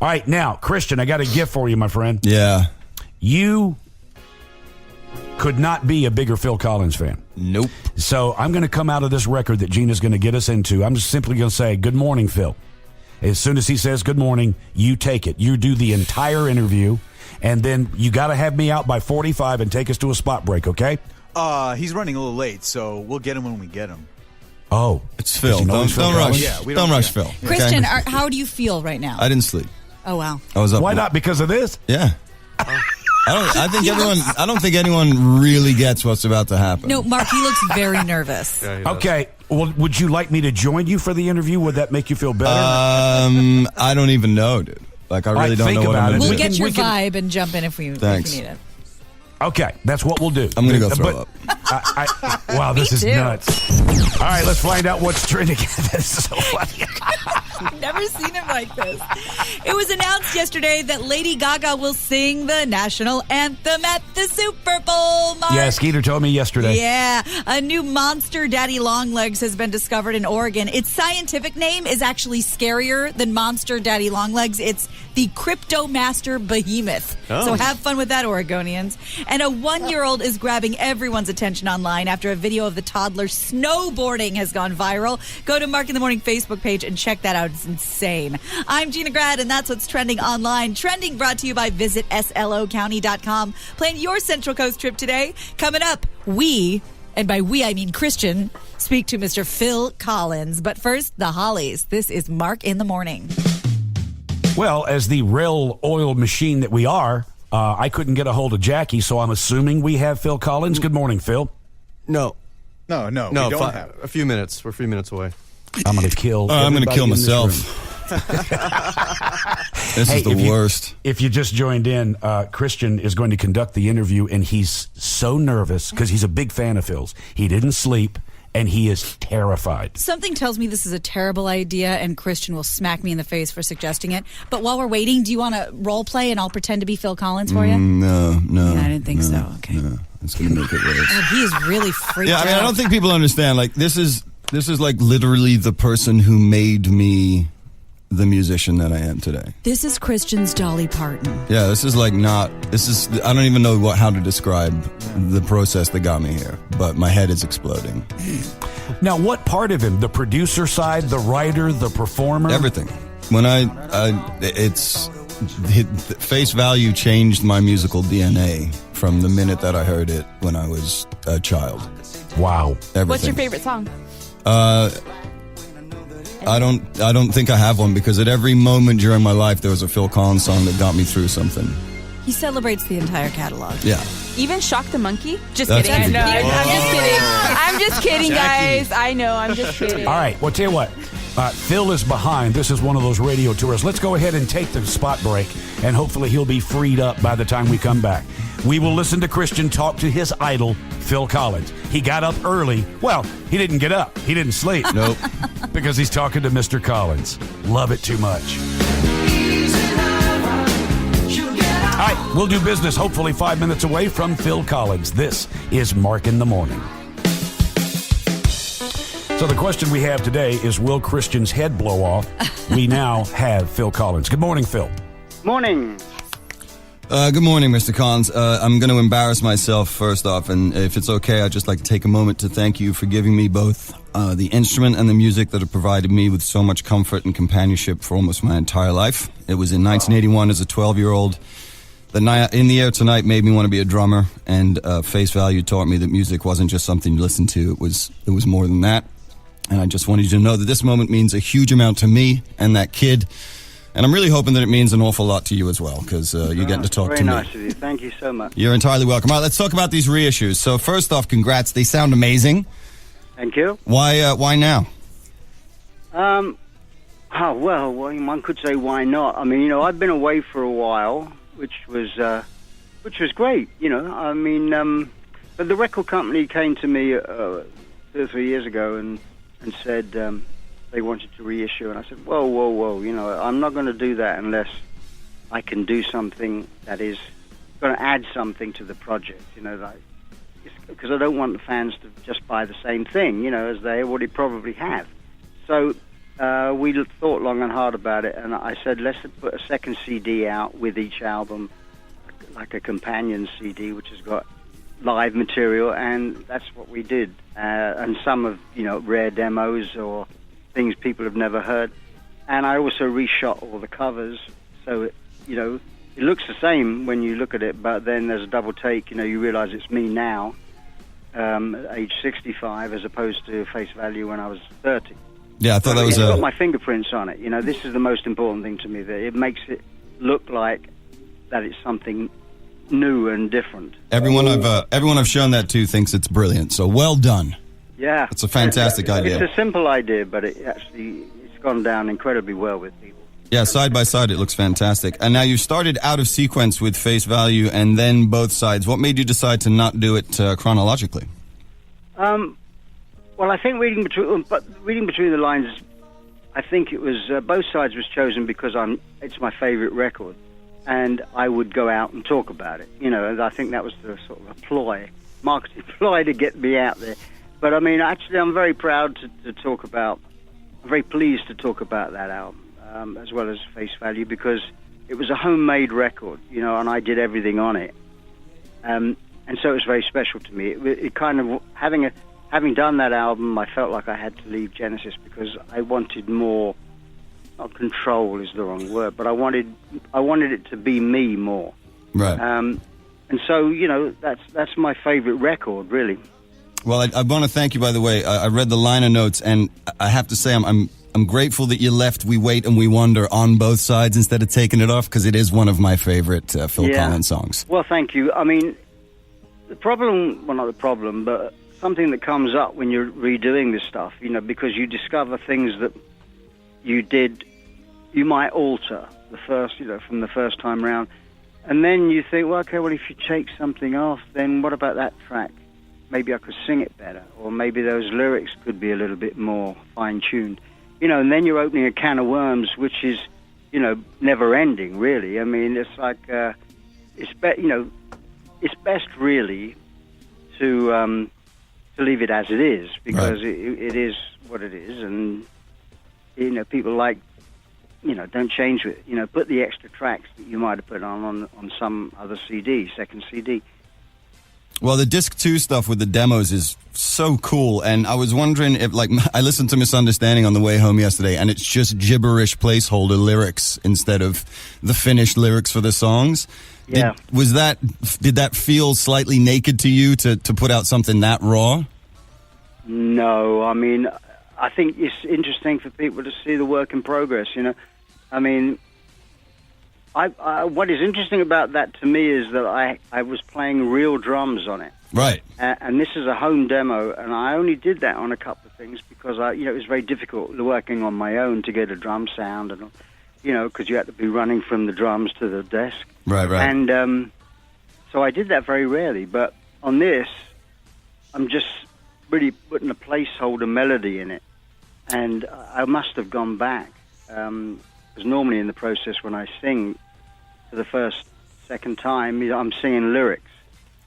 All right, now, Christian, I got a gift for you, my friend. Yeah. You could not be a bigger Phil Collins fan. Nope. So I'm going to come out of this record that Gina's going to get us into. I'm just simply going to say, good morning, Phil. As soon as he says good morning, you take it. You do the entire interview, and then you got to have me out by 45 and take us to a spot break, okay? He's running a little late, so we'll get him when we get him. Oh. It's Phil. Don't rush. Yeah, don't rush Phil. Yeah. Christian, how do you feel right now? I didn't sleep. Oh, wow. I was up. Why not? Because of this? Yeah. I don't think anyone really gets what's about to happen. No, Mark, he looks very nervous. Yeah, Okay. Well, would you like me to join you for the interview? Would that make you feel better? I don't even know, dude. Like, I really don't know what I'm going to do. We'll get your vibe and jump in if we need it. Okay, that's what we'll do. I'm going to go throw up. Wow, this is too. nuts. All right, let's find out what's trending. This is so funny. Never seen him like this. It was announced yesterday that Lady Gaga will sing the national anthem at the Super Bowl, Mark. Yeah, Skeeter told me yesterday. Yeah, a new monster daddy longlegs has been discovered in Oregon. Its scientific name is actually scarier than monster daddy longlegs. It's the Cryptomaster Behemoth. Oh. So have fun with that, Oregonians. And a 1-year-old is grabbing everyone's attention online after a video of the toddler snowboarding has gone viral. Go to Mark in the Morning Facebook page and check that out. It's insane. I'm Gina Grad, and that's what's trending online. Trending brought to you by visitSLOcounty.com. Plan your Central Coast trip today. Coming up, and by we I mean Christian, speak to Mr. Phil Collins. But first, the Hollies. This is Mark in the Morning. Well, as the rail oil machine that we are, I couldn't get a hold of Jackie, so I'm assuming we have Phil Collins. Good morning, Phil. No, we don't have a few minutes. We're a few minutes away. I'm going to kill. I'm going to kill myself. This is the worst. If you just joined in, Christian is going to conduct the interview, and he's so nervous because he's a big fan of Phil's. He didn't sleep, and he is terrified. Something tells me this is a terrible idea, and Christian will smack me in the face for suggesting it. But while we're waiting, do you want to role play, and I'll pretend to be Phil Collins for you? No. Yeah, I didn't think so. Okay. No, it's going to make it worse. Oh, he is really freaked out. Yeah, I mean, I don't think people understand. Like, this is like literally the person who made me the musician that I am today. This is Christian's Dolly Parton. Yeah, I don't even know how to describe the process that got me here, but my head is exploding. Now, what part of him? The producer side, the writer, the performer? Everything. When face value changed my musical DNA from the minute that I heard it when I was a child. Wow. Everything. What's your favorite song? I don't think I have one, because at every moment during my life there was a Phil Collins song that got me through something. He celebrates the entire catalog. Yeah. Even Shock the Monkey? Just That's kidding. ridiculous. I'm just kidding. I'm just kidding, guys. I know. I'm just kidding. All right, well, tell you what. Phil is behind. This is one of those radio tours. Let's go ahead and take the spot break, and hopefully he'll be freed up by the time we come back. We will listen to Christian talk to his idol, Phil Collins. He got up early. Well, he didn't get up. He didn't sleep. Nope. Because he's talking to Mr. Collins. Love it too much. All right, we'll do business hopefully 5 minutes away from Phil Collins. This is Mark in the Morning. So the question we have today is, will Christian's head blow off? We now have Phil Collins. Good morning, Phil. Morning. Good morning, Mr. Collins. I'm going to embarrass myself first off, and if it's okay, I'd just like to take a moment to thank you for giving me both the instrument and the music that have provided me with so much comfort and companionship for almost my entire life. It was in 1981 as a 12-year-old. The Night in the Air Tonight made me want to be a drummer, and Face Value taught me that music wasn't just something you listen to. It was more than that. And I just wanted you to know that this moment means a huge amount to me and that kid. And I'm really hoping that it means an awful lot to you as well, because you're getting to talk to me. Very nice of you. Thank you so much. You're entirely welcome. All right, let's talk about these reissues. So first off, congrats. They sound amazing. Thank you. Why now? Well, one could say why not. I mean, I've been away for a while, which was great. But the record company came to me 2 or 3 years ago and said they wanted to reissue, and I said, whoa, I'm not going to do that unless I can do something that is going to add something to the project, because I don't want the fans to just buy the same thing, as they already probably have. So we thought long and hard about it, and I said, let's put a second CD out with each album, like a companion CD, which has got live material, and that's what we did. And some of, rare demos or things people have never heard. And I also reshot all the covers, so it looks the same when you look at it, but then there's a double take. You realize it's me now, at age 65, as opposed to face value when I was 30. Yeah, I thought that was it's got my fingerprints on it. This is the most important thing to me, that it makes it look like that it's something new and different. Everyone I've shown that to thinks it's brilliant, so well done. Yeah. It's a fantastic idea. It's a simple idea, but it's gone down incredibly well with people. Yeah, side by side, it looks fantastic. And now you started out of sequence with Face Value and then both sides. What made you decide to not do it chronologically? Well, I think reading between the lines, I think it was both sides was chosen because it's my favorite record, and I would go out and talk about it. And I think that was the sort of a marketing ploy to get me out there. But I mean, actually, I'm very proud to talk about. I'm very pleased to talk about that album as well as Face Value, because it was a homemade record, and I did everything on it, and so it was very special to me. It kind of having done that album, I felt like I had to leave Genesis because I wanted more. Not control is the wrong word, but I wanted it to be me more. Right. And so that's my favorite record, really. Well, I want to thank you, by the way. I read the liner notes, and I have to say I'm grateful that you left We Wait and We Wonder on both sides instead of taking it off, because it is one of my favorite Phil Collins songs. Well, thank you. I mean, not the problem, but something that comes up when you're redoing this stuff, because you discover things that you might alter from the first time round. And then you think, well, if you take something off, then what about that track? Maybe I could sing it better, or maybe those lyrics could be a little bit more fine-tuned. And then you're opening a can of worms, which is, never ending, really. I mean, it's like, it's best really to leave it as it is, because it is what it is, and people like, don't change it. Put the extra tracks that you might have put on some other second CD. Well, the disc 2 stuff with the demos is so cool, and I was wondering if, I listened to Misunderstanding on the way home yesterday, and it's just gibberish placeholder lyrics instead of the finished lyrics for the songs. Yeah. Did that feel slightly naked to you to put out something that raw? No, I mean, I think it's interesting for people to see the work in progress, I mean, what is interesting about that to me is that I was playing real drums on it. Right. And this is a home demo, and I only did that on a couple of things because it was very difficult working on my own to get a drum sound, and because you had to be running from the drums to the desk. Right. And so I did that very rarely. But on this, I'm just really putting a placeholder melody in it, and I must have gone back. Because normally in the process when I sing for the second time, I'm singing lyrics.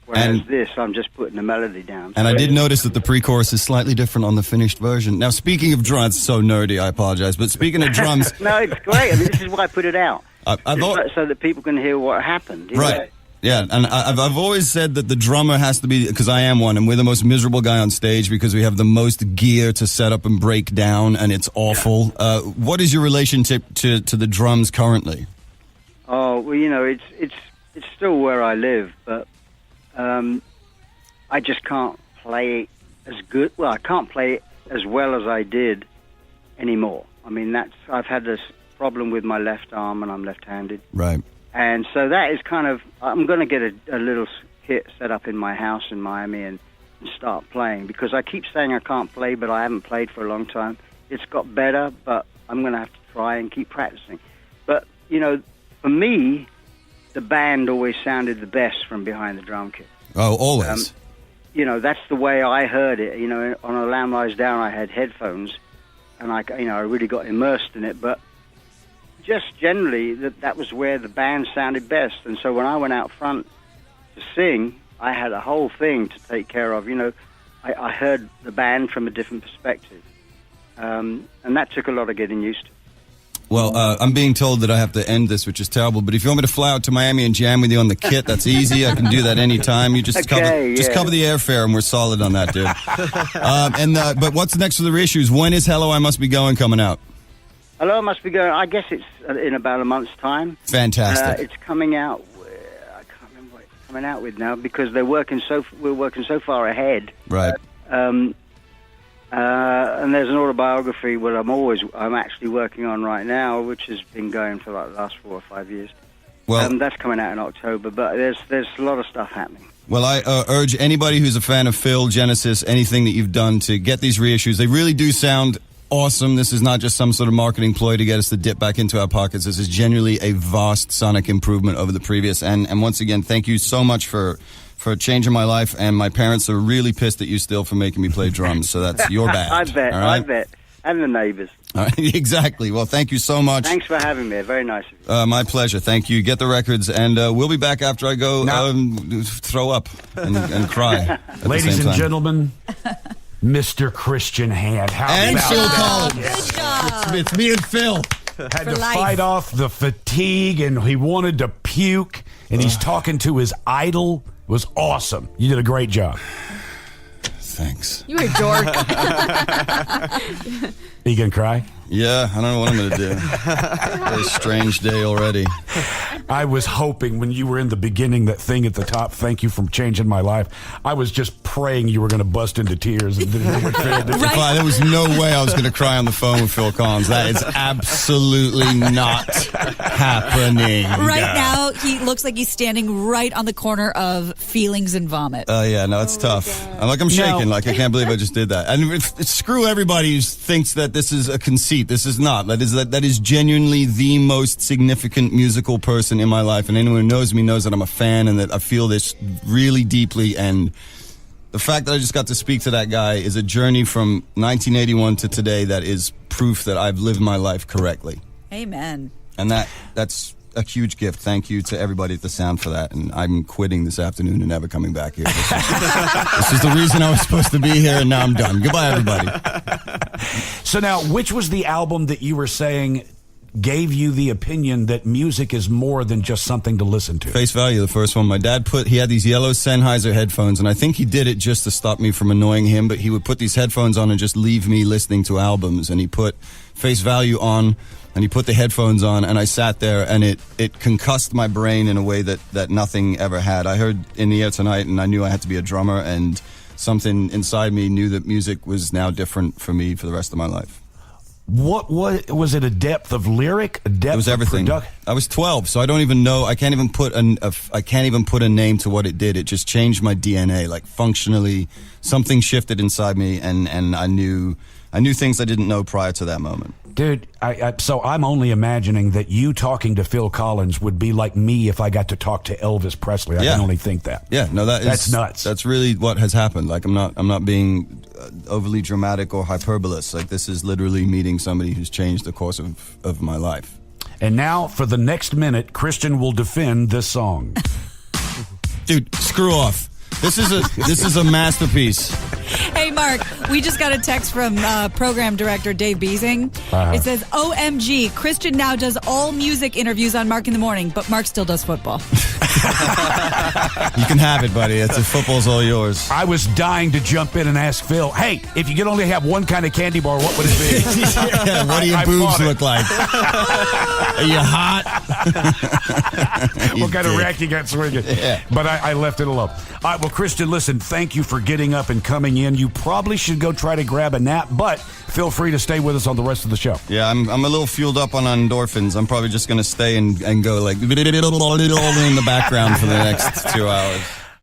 Whereas this, I'm just putting the melody down. And I did notice that the pre-chorus is slightly different on the finished version. Now, speaking of drums, so nerdy, I apologize. But speaking of drums... No, it's great. I mean, this is why I put it out. So that people can hear what happened. Right. Yeah, and I've always said that the drummer has to be, because I am one, and we're the most miserable guy on stage because we have the most gear to set up and break down, and it's awful. Yeah. What is your relationship to the drums currently? Oh, well, it's still where I live, but I just can't play as good. Well, I can't play it as well as I did anymore. I mean, I've had this problem with my left arm, and I'm left-handed. Right. And so that is kind of, I'm going to get a little kit set up in my house in Miami and start playing, because I keep saying I can't play, but I haven't played for a long time. It's got better, but I'm going to have to try and keep practicing. But, for me, the band always sounded the best from behind the drum kit. Oh, always. That's the way I heard it. On A Lamb Lies Down, I had headphones, and I really got immersed in it, but just generally, that was where the band sounded best. And so when I went out front to sing, I had a whole thing to take care of. I heard the band from a different perspective. and that took a lot of getting used to. Well, I'm being told that I have to end this, which is terrible. But if you want me to fly out to Miami and jam with you on the kit, that's easy. I can do that anytime. You just cover the airfare, and we're solid on that, dude. But what's next for the reissues? When is Hello, I Must Be Going coming out? Hello, I Must Be Going. I guess it's in about a month's time. Fantastic. It's coming out. I can't remember what it's coming out with now because we're working so far ahead. Right. And there's an autobiography where I'm actually working on right now, which has been going for like the last 4 or 5 years. Well, that's coming out in October, but there's a lot of stuff happening. Well, I urge anybody who's a fan of Phil, Genesis, anything that you've done to get these reissues. They really do sound awesome. This is not just some sort of marketing ploy to get us to dip back into our pockets. This is genuinely a vast sonic improvement over the previous. And once again, thank you so much for changing my life, and my parents are really pissed at you still for making me play drums, so that's your bad. I bet, right? I bet. And the neighbors. All right, exactly. Well, thank you so much. Thanks for having me. Very nice of you. My pleasure. Thank you. Get the records, and we'll be back after I go throw up and cry. At Ladies the same and time. gentlemen, Mr. Christian Hand. How And about Phil that? Collins. Good job. It's me and Phil. Had For to life. fight off the fatigue, and he wanted to puke, and he's talking to his idol. It was awesome. You did a great job. Thanks. You a dork. Are you going to cry? Yeah, I don't know what I'm going to do. Very strange day already. I was hoping when you were in the beginning, that thing at the top, thank you for changing my life, I was just praying you were going to bust into tears. And didn't know what Phil did. There was no way I was going to cry on the phone with Phil Collins. That is absolutely not happening. Right now, he looks like he's standing right on the corner of feelings and vomit. Yeah, no, it's tough. I'm shaking. No. I can't believe I just did that. And screw everybody who thinks that this is a conceit. This is not. That is genuinely the most significant musical person in my life. And anyone who knows me knows that I'm a fan and that I feel this really deeply. And the fact that I just got to speak to that guy is a journey from 1981 to today that is proof that I've lived my life correctly. Amen. And that's a huge gift. Thank you to everybody at the Sound for that. And I'm quitting this afternoon and never coming back here. This is the reason I was supposed to be here, and now I'm done. Goodbye, everybody. So now, which was the album that you were saying gave you the opinion that music is more than just something to listen to? Face Value, the first one. My dad he had these yellow Sennheiser headphones, and I think he did it just to stop me from annoying him, but he would put these headphones on and just leave me listening to albums, and he put Face Value on, and he put the headphones on, and I sat there, and it concussed my brain in a way that nothing ever had. I heard In the Air Tonight, and I knew I had to be a drummer, and something inside me knew that music was now different for me for the rest of my life. What was it? A depth of lyric? A depth It was everything. I was 12, so I don't even know. I can't even put a name to what it did. It just changed my DNA. Like functionally, something shifted inside me, and I knew things I didn't know prior to that moment. Dude, so I'm only imagining that you talking to Phil Collins would be like me if I got to talk to Elvis Presley. I can only think that. Yeah, no, that's nuts. That's really what has happened. Like I'm not being overly dramatic or hyperbolous. Like this is literally meeting somebody who's changed the course of my life. And now, for the next minute, Christian will defend this song. Dude, screw off. This is a masterpiece. Hey, Mark, we just got a text from program director Dave Beasing. It says, OMG, Christian now does all music interviews on Mark in the Morning, but Mark still does football. You can have it, buddy. Football's all yours. I was dying to jump in and ask Phil, hey, if you could only have one kind of candy bar, what would it be? Yeah, what do your boobs look like? Are you hot? What kind of rack you got swinging? Yeah. But I left it alone. All right, well, Christian, listen, thank you for getting up and coming in. You probably should go try to grab a nap, but feel free to stay with us on the rest of the show. Yeah, I'm a little fueled up on endorphins. I'm probably just going to stay and go like in the background for the next 2 hours.